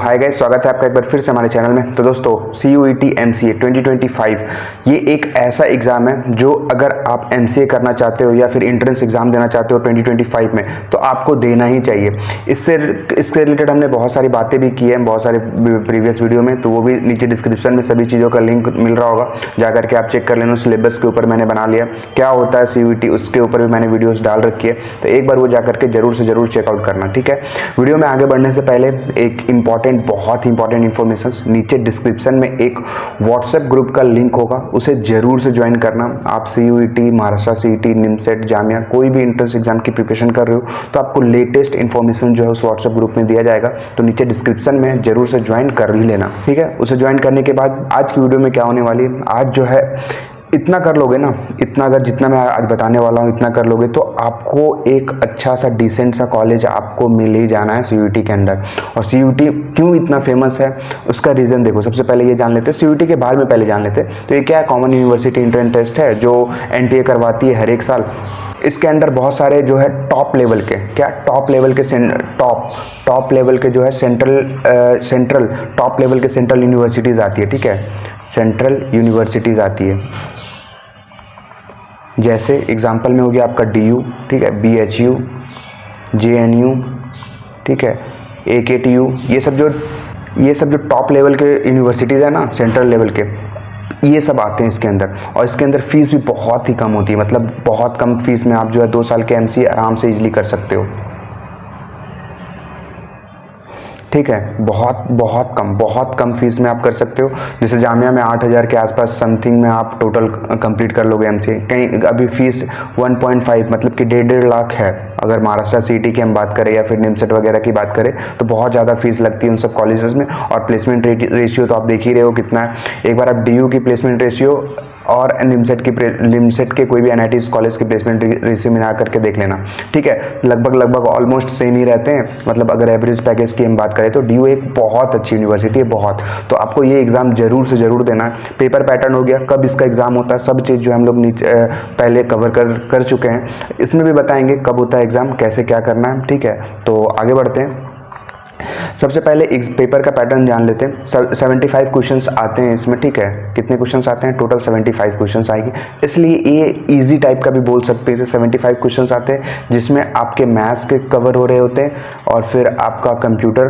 Hi guys, स्वागत है आपका एक बार फिर से हमारे चैनल में। तो दोस्तों CUET MCA 2025 ये एक ऐसा एग्ज़ाम है जो अगर आप MCA करना चाहते हो या फिर एंट्रेंस एग्ज़ाम देना चाहते हो 2025 में तो आपको देना ही चाहिए। इसके रिलेटेड हमने बहुत सारी बातें भी की हैं बहुत सारे प्रीवियस वीडियो में, तो वो भी नीचे डिस्क्रिप्शन में सभी चीज़ों का लिंक मिल रहा होगा, जा करके आप चेक कर लेना। सिलेबस के ऊपर मैंने बना लिया, क्या होता है CUET उसके ऊपर भी मैंने वीडियोज़ डाल रखी है, तो एक बार वो जा करके जरूर से जरूर चेकआउट करना, ठीक है। वीडियो में आगे बढ़ने से पहले एक बहुत इंपॉर्टेंट इन्फॉर्मेशन, नीचे डिस्क्रिप्शन में एक व्हाट्सएप ग्रुप का लिंक होगा, उसे जरूर से ज्वाइन करना। आप CUET, महाराष्ट्र CET, निमसेट, जामिया कोई भी एंट्रेंस एग्जाम की प्रिपरेशन कर रहे हो तो आपको लेटेस्ट इन्फॉर्मेशन जो है उस व्हाट्सएप ग्रुप में दिया जाएगा, तो नीचे डिस्क्रिप्शन में जरूर से ज्वाइन कर ही लेना, ठीक है। उसे ज्वाइन करने के बाद आज की वीडियो में क्या होने वाली है, आज जो है इतना कर लोगे ना, इतना अगर जितना मैं आज बताने वाला हूँ इतना कर लोगे तो आपको एक अच्छा सा डिसेंट सा कॉलेज आपको मिल ही जाना है CUET के अंदर। और CUET क्यों इतना फेमस है उसका रीज़न देखो, सबसे पहले ये जान लेते हैं। CUET के बारे में पहले जान लेते हैं। तो ये क्या है, कॉमन यूनिवर्सिटी एंट्रेंस टेस्ट है जो NTA करवाती है हर एक साल। इसके अंदर बहुत सारे जो है टॉप लेवल के टॉप लेवल के जो है सेंट्रल टॉप लेवल के सेंट्रल यूनिवर्सिटीज़ आती है, ठीक है। सेंट्रल यूनिवर्सिटीज़ आती है, जैसे एग्जाम्पल में हो गया आपका DU, ठीक है, BHU, JNU, ठीक है, AKTU, ये सब जो टॉप लेवल के यूनिवर्सिटीज़ है ना, सेंट्रल लेवल के, ये सब आते हैं इसके अंदर। और इसके अंदर फीस भी बहुत ही कम होती है, मतलब बहुत कम फीस में आप जो है 2 साल के MCA आराम से इजीली कर सकते हो, ठीक है। बहुत कम फीस में आप कर सकते हो। जैसे जामिया में 8,000 के आसपास समथिंग में आप टोटल कंप्लीट कर लोगे MCA। कहीं अभी फीस 1.5 मतलब कि 1.5 लाख है। अगर महाराष्ट्र CET की हम बात करें या फिर निमसेट वगैरह की बात करें तो बहुत ज़्यादा फीस लगती है उन सब कॉलेजेस में। और प्लेसमेंट रेशियो तो आप देख ही रहे हो कितना है। एक बार आप DU की प्लेसमेंट रेशियो और निमसेट के कोई भी NIT कॉलेज के प्लेसमेंट रेशियो मिला करके देख लेना, ठीक है। लगभग ऑलमोस्ट सेम ही रहते हैं। मतलब अगर एवरेज पैकेज की हम बात करें तो DU एक बहुत अच्छी यूनिवर्सिटी है, बहुत। तो आपको ये एग्ज़ाम जरूर से जरूर देना है। पेपर पैटर्न हो गया, कब इसका एग्ज़ाम होता है, सब चीज़ जो हम लोग नीचे पहले कवर कर चुके हैं। इसमें भी बताएंगे कब होता है एग्ज़ाम, कैसे क्या करना है, ठीक है। तो आगे बढ़ते हैं। सबसे पहले इस पेपर का पैटर्न जान लेते हैं। 75 क्वेश्चंस आते हैं इसमें, ठीक है। कितने क्वेश्चंस आते हैं? टोटल 75 क्वेश्चंस आएगी, इसलिए ये इजी टाइप का भी बोल सकते हैं। 75 क्वेश्चंस आते हैं जिसमें आपके मैथ्स के कवर हो रहे होते हैं और फिर आपका कंप्यूटर,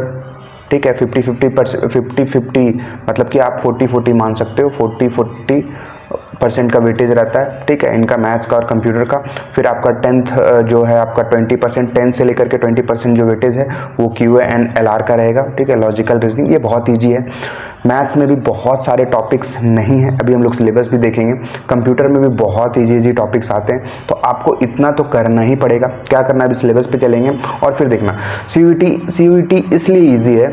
ठीक है। 50-50 मतलब कि आप 40-40 मान सकते हो, 40% का वेटेज रहता है, ठीक है, इनका मैथ्स का और कंप्यूटर का। फिर आपका 10th जो है आपका 20%, 10 से लेकर के 20% जो वेटेज है वो QA एंड LR का रहेगा, ठीक है। लॉजिकल रीजनिंग ये बहुत ईजी है। मैथ्स में भी बहुत सारे टॉपिक्स नहीं हैं, अभी हम लोग सिलेबस भी देखेंगे। कंप्यूटर में भी बहुत ईजी टॉपिक्स आते हैं, तो आपको इतना तो करना ही पड़ेगा। क्या करना है, अभी सिलेबस पे चलेंगे और फिर देखना। CUET इसलिए ईजी है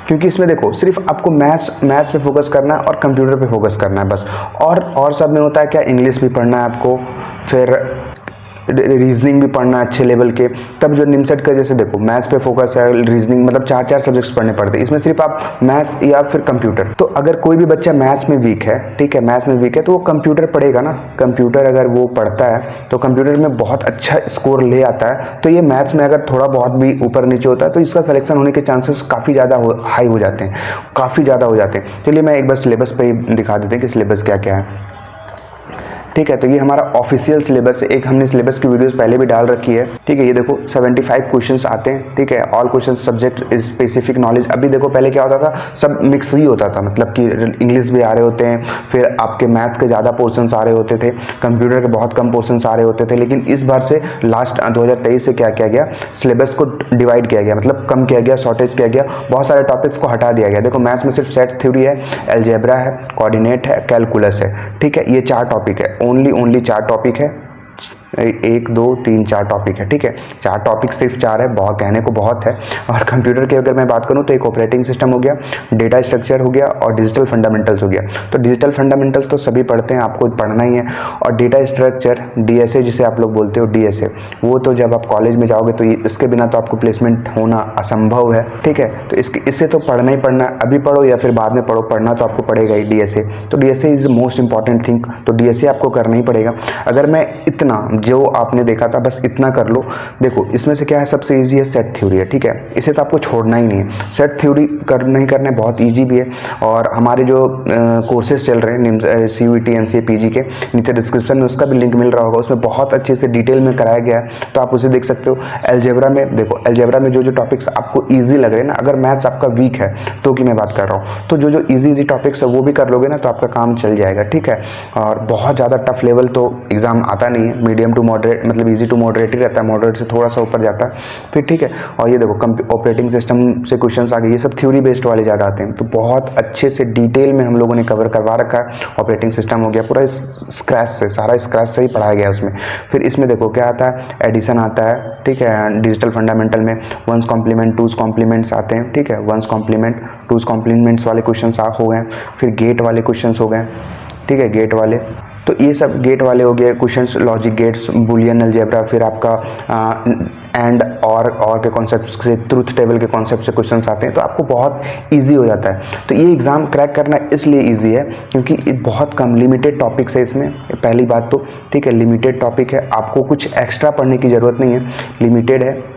क्योंकि इसमें देखो सिर्फ आपको मैथ्स पे फोकस करना है और कंप्यूटर पे फोकस करना है बस। और सब में होता है क्या, इंग्लिश भी पढ़ना है आपको, फिर रीजनिंग भी पढ़ना है अच्छे लेवल के। तब जो निमसेट का जैसे देखो मैथ्स पे फोकस है, रीजनिंग मतलब 4 सब्जेक्ट्स पढ़ने पड़ते हैं। इसमें सिर्फ आप मैथ्स या फिर कंप्यूटर। तो अगर कोई भी बच्चा मैथ्स में वीक है, ठीक है, मैथ्स में वीक है तो वो कंप्यूटर पढ़ेगा ना। कंप्यूटर अगर वो पढ़ता है तो कंप्यूटर में बहुत अच्छा स्कोर ले आता है। तो ये मैथ्स में अगर थोड़ा बहुत भी ऊपर नीचे होता है तो इसका सिलेक्शन होने के चांसेस काफ़ी ज़्यादा हाई हो जाते हैं, काफ़ी ज़्यादा हो जाते हैं। चलिए मैं एक बार सिलेबस पे दिखा देते हैं कि सिलेबस क्या क्या है, ठीक है। तो ये हमारा ऑफिशियल सिलेबस है, एक हमने सिलेबस की वीडियोस पहले भी डाल रखी है, ठीक है। ये देखो 75 क्वेश्चंस आते हैं, ठीक है। All question subject specific knowledge. अभी देखो पहले क्या होता था, सब मिक्स ही होता था, मतलब कि इंग्लिश भी आ रहे होते हैं, फिर आपके मैथ्स के ज़्यादा पोर्शंस आ रहे होते थे, कंप्यूटर के बहुत कम पोर्शंस आ रहे होते थे। लेकिन इस बार से लास्ट 2023 से क्या किया गया, सिलेबस को डिवाइड किया गया, मतलब कम किया गया, शॉर्टेज किया गया, बहुत सारे टॉपिक्स को हटा दिया गया। देखो मैथ्स में सिर्फ सेट थ्योरी है, अलजेब्रा है, कोऑर्डिनेट है, कैलकुलस है, ठीक है। ये 4 टॉपिक है, ओनली 4 टॉपिक है। 1 2 3 4 टॉपिक है, ठीक है। 4 टॉपिक सिर्फ 4 है, बहुत कहने को बहुत है। और कंप्यूटर की अगर मैं बात करूं तो एक ऑपरेटिंग सिस्टम हो गया, डेटा स्ट्रक्चर हो गया और डिजिटल फंडामेंटल्स हो गया। तो डिजिटल फंडामेंटल्स तो सभी पढ़ते हैं, आपको पढ़ना ही है। और डेटा स्ट्रक्चर DSA जिसे आप लोग बोलते हो, DSA, वो तो जब आप कॉलेज में जाओगे तो इसके बिना तो आपको प्लेसमेंट होना असंभव है, ठीक है। तो इससे तो पढ़ना ही पढ़ना है, अभी पढ़ो या फिर बाद में पढ़ो, पढ़ना तो आपको पड़ेगा ही DSA। तो DSA is most important thing, तो DSA आपको करना ही पड़ेगा। अगर मैं इतना जो आपने देखा था बस इतना कर लो। देखो इसमें से क्या है, सबसे ईजी है सेट थ्योरी है, ठीक है, इसे तो आपको छोड़ना ही नहीं है। सेट थ्योरी नहीं करना है, बहुत ईजी भी है। और हमारे जो कोर्सेज चल रहे हैं CUET MCA PG के, नीचे डिस्क्रिप्शन में उसका भी लिंक मिल रहा होगा, उसमें बहुत अच्छे से डिटेल में कराया गया है, तो आप उसे देख सकते हो। अलजेब्रा में देखो, अलजेब्रा में जो जो टॉपिक्स आपको ईजी लग रहे हैं ना, अगर मैथ्स आपका वीक है तो की मैं बात कर रहा हूँ, तो जो जो ईजी टॉपिक्स है वो भी कर लोगे ना तो आपका काम चल जाएगा, ठीक है। और बहुत ज़्यादा टफ लेवल तो एग्जाम आता नहीं है, मीडियम टू मॉडरेट, मतलब ईजी टू मॉडरेट ही रहता है, मॉडरेट से थोड़ा सा ऊपर जाता है फिर, ठीक है। और ये देखो ऑपरेटिंग सिस्टम से क्वेश्चंस आ गए, ये सब थ्योरी बेस्ड वाले ज़्यादा आते हैं, तो बहुत अच्छे से डिटेल में हम लोगों ने कवर करवा रखा है। ऑपरेटिंग सिस्टम हो गया पूरा स्क्रैच से, सारा स्क्रैच से ही पढ़ाया गया है उसमें। फिर इसमें देखो क्या आता है, एडिशन आता है, ठीक है, डिजिटल फंडामेंटल में वंस कॉम्प्लीमेंट टूज कॉम्प्लीमेंट्स आते हैं, ठीक है, वंस कॉम्प्लीमेंट टूज कॉम्प्लीमेंट्स वाले क्वेश्चन हो गए। फिर गेट वाले क्वेश्चन हो गए, ठीक है, गेट वाले, तो ये सब गेट वाले हो गए questions, logic gates, Boolean algebra, फिर आपका एंड और के कॉन्सेप्ट से, ट्रूथ टेबल के कॉन्सेप्ट से क्वेश्चंस आते हैं, तो आपको बहुत इजी हो जाता है। तो ये एग्ज़ाम क्रैक करना इसलिए इजी है क्योंकि ये बहुत कम लिमिटेड टॉपिक्स है इसमें, पहली बात तो, ठीक है, लिमिटेड टॉपिक है, आपको कुछ एक्स्ट्रा पढ़ने की ज़रूरत नहीं है, लिमिटेड है।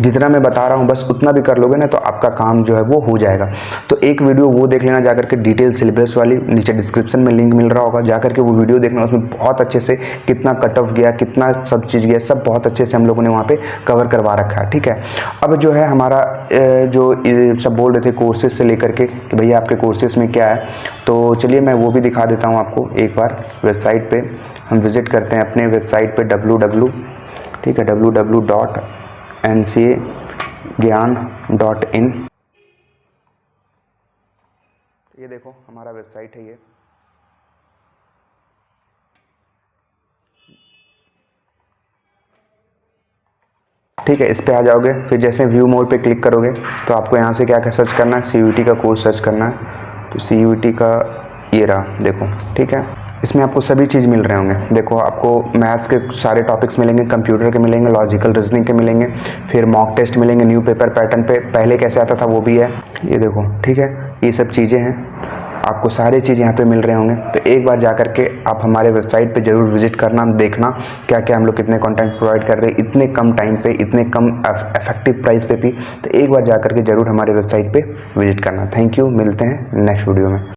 जितना मैं बता रहा हूँ बस उतना भी कर लोगे ना तो आपका काम जो है वो हो जाएगा। तो एक वीडियो वो देख लेना जाकर के, डिटेल सिलेबस वाली, नीचे डिस्क्रिप्शन में लिंक मिल रहा होगा, जाकर के वो वीडियो देखना, उसमें बहुत अच्छे से कितना कट ऑफ गया, कितना सब चीज़ गया, सब बहुत अच्छे से हम लोगों ने वहाँ पे कवर करवा रखा है, ठीक है। अब जो है हमारा जो सब बोल रहे थे कोर्सेज से लेकर के कि भैया आपके कोर्सेज में क्या है, तो चलिए मैं वो भी दिखा देता हूँ आपको एक बार। वेबसाइट पर हम विज़िट करते हैं, अपने वेबसाइट पर www, ठीक है, www.ncagyan.in। ये देखो हमारा वेबसाइट है ये, ठीक है। इस पे आ जाओगे, फिर जैसे व्यू मोड पे क्लिक करोगे तो आपको यहाँ से क्या क्या सर्च करना है, CUET का कोर्स सर्च करना है। तो CUET का ये रहा, देखो, ठीक है, इसमें आपको सभी चीज़ मिल रहे होंगे। देखो आपको मैथ्स के सारे टॉपिक्स मिलेंगे, कंप्यूटर के मिलेंगे, लॉजिकल रीजनिंग के मिलेंगे, फिर मॉक टेस्ट मिलेंगे, न्यू पेपर पैटर्न पे पहले कैसे आता था वो भी है, ये देखो, ठीक है, ये सब चीज़ें हैं, आपको सारे चीज़ यहाँ पे मिल रहे होंगे। तो एक बार जा करके आप हमारे वेबसाइट पे ज़रूर विजिट करना, देखना क्या क्या हम लोग कितने कंटेंट प्रोवाइड कर रहे हैं, इतने कम टाइम पे, इतने कम इफेक्टिव प्राइस पे भी। तो एक बार जा करके ज़रूर हमारे वेबसाइट पे विजिट करना। थैंक यू, मिलते हैं नेक्स्ट वीडियो में।